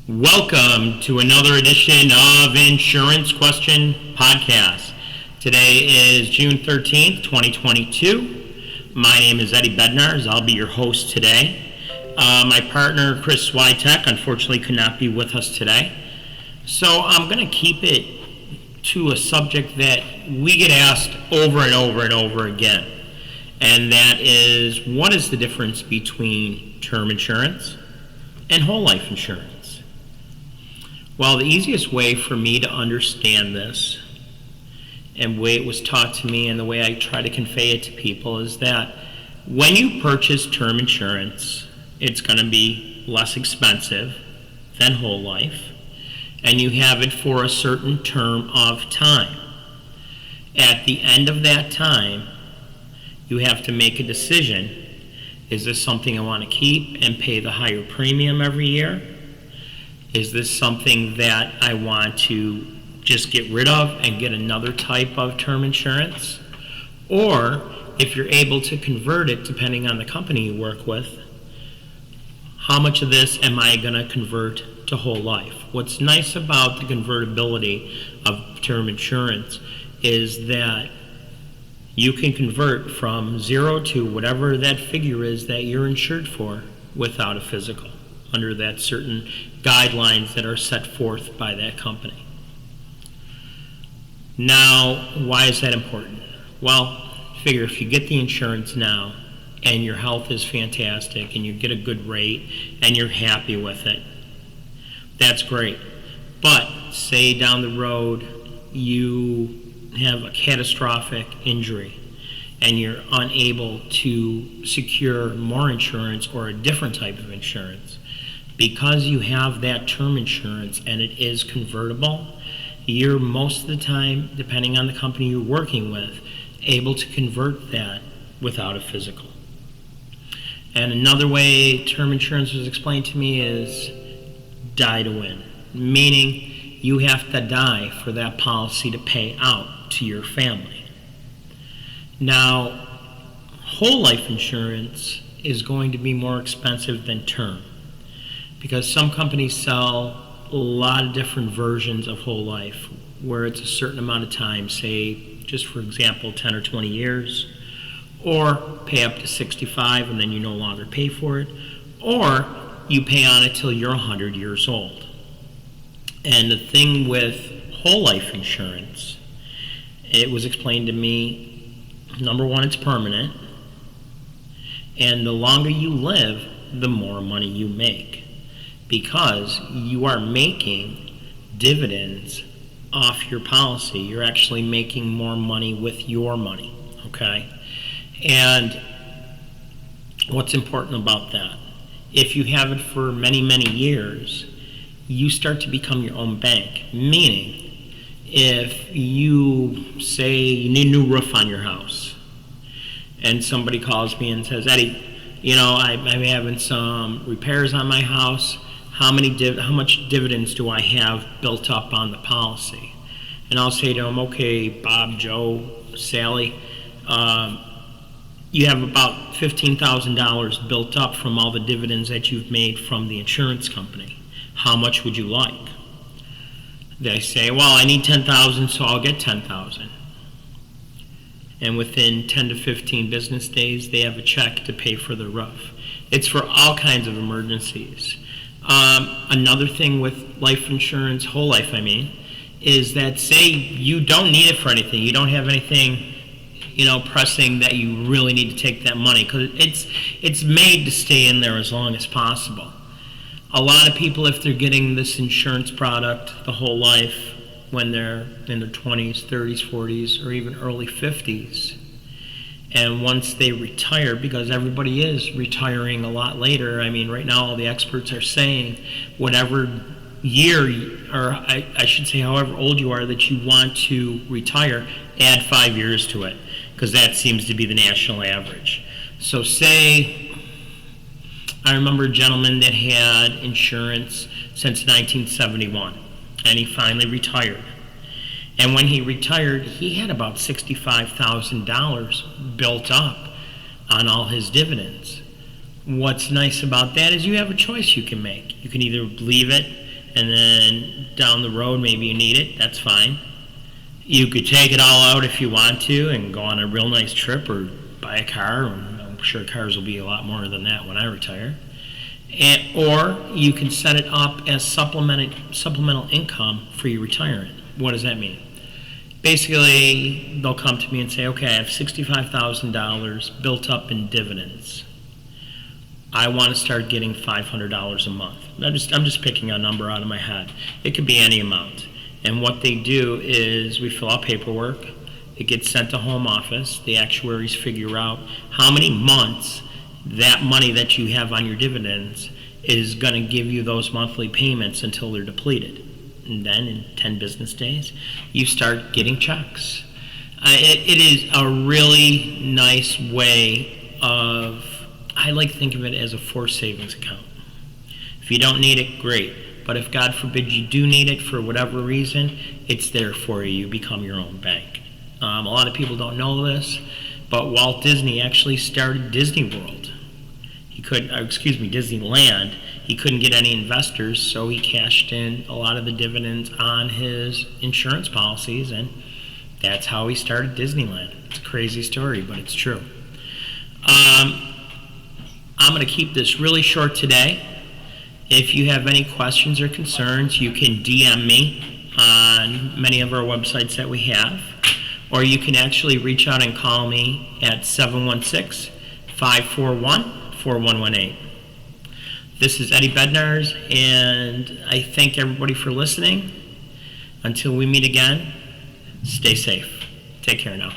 Welcome to another edition of Insurance Question Podcast. Today is June 13th, 2022. My name is Eddie Bednarz. I'll be your host today. My partner, Chris Switek, unfortunately could not be with us today. So I'm going to keep it to a subject that we get asked over and over and over again. And that is, what is the difference between term insurance and whole life insurance? Well, the easiest way for me to understand this, and the way it was taught to me and the way I try to convey it to people, is that when you purchase term insurance, it's going to be less expensive than whole life, and you have it for a certain term of time. At the end of that time, you have to make a decision. Is this something I want to keep and pay the higher premium every year? Is this something that I want to just get rid of and get another type of term insurance? Or if you're able to convert it, depending on the company you work with, how much of this am I going to convert to whole life? What's nice about the convertibility of term insurance is that you can convert from zero to whatever that figure is that you're insured for without a physical, under that certain guidelines that are set forth by that company. Now, why is that important? Well, figure if you get the insurance now and your health is fantastic and you get a good rate and you're happy with it, that's great. But say down the road you have a catastrophic injury and you're unable to secure more insurance or a different type of insurance. Because you have that term insurance and it is convertible, you're most of the time, depending on the company you're working with, able to convert that without a physical. And another way term insurance was explained to me is die to win, meaning you have to die for that policy to pay out to your family. Now, whole life insurance is going to be more expensive than term, because some companies sell a lot of different versions of whole life where it's a certain amount of time, say, just for example, 10 or 20 years, or pay up to 65 and then you no longer pay for it, or you pay on it till you're 100 years old. And the thing with whole life insurance, it was explained to me, number one, it's permanent, and the longer you live, the more money you make, because you are making dividends off your policy. You're actually making more money with your money, okay? And what's important about that? If you have it for many, many years, you start to become your own bank, meaning if you say you need a new roof on your house and somebody calls me and says, Eddie, I'm having some repairs on my house. How much dividends do I have built up on the policy? And I'll say to them, okay, Bob, Joe, Sally, you have about $15,000 built up from all the dividends that you've made from the insurance company. How much would you like? They say, well, I need $10,000, so I'll get $10,000. And within 10 to 15 business days, they have a check to pay for the roof. It's for all kinds of emergencies. Another thing with life insurance, whole life is that say you don't need it for anything, you don't have anything, pressing that you really need to take that money, because it's made to stay in there as long as possible. A lot of people, if they're getting this insurance product the whole life when they're in their 20s, 30s, 40s, or even early 50s, and once they retire, because everybody is retiring a lot later. Right now all the experts are saying whatever year, or I should say however old you are that you want to retire, add 5 years to it, because that seems to be the national average. So say, I remember a gentleman that had insurance since 1971, and he finally retired. And when he retired, he had about $65,000 built up on all his dividends. What's nice about that is you have a choice you can make. You can either leave it and then down the road maybe you need it, that's fine. You could take it all out if you want to and go on a real nice trip or buy a car. I'm sure cars will be a lot more than that when I retire. Or you can set it up as supplemental income for your retirement. What does that mean? Basically, they'll come to me and say, okay, I have $65,000 built up in dividends. I want to start getting $500 a month. I'm just picking a number out of my head. It could be any amount. And what they do is we fill out paperwork. It gets sent to home office. The actuaries figure out how many months that money that you have on your dividends is going to give you those monthly payments until they're depleted. And then in 10 business days, you start getting checks. It is a really nice way of, I like to think of it as a forced savings account. If you don't need it, great. But if God forbid you do need it for whatever reason, it's there for you. You become your own bank. A lot of people don't know this, but Walt Disney actually started Disney World. Disneyland. He couldn't get any investors, so he cashed in a lot of the dividends on his insurance policies, and that's how he started Disneyland. It's a crazy story, but it's true. I'm going to keep this really short today. If you have any questions or concerns, you can DM me on many of our websites that we have, or you can actually reach out and call me at 716-541-4118. This is Eddie Bednarz, and I thank everybody for listening. Until we meet again, stay safe. Take care now.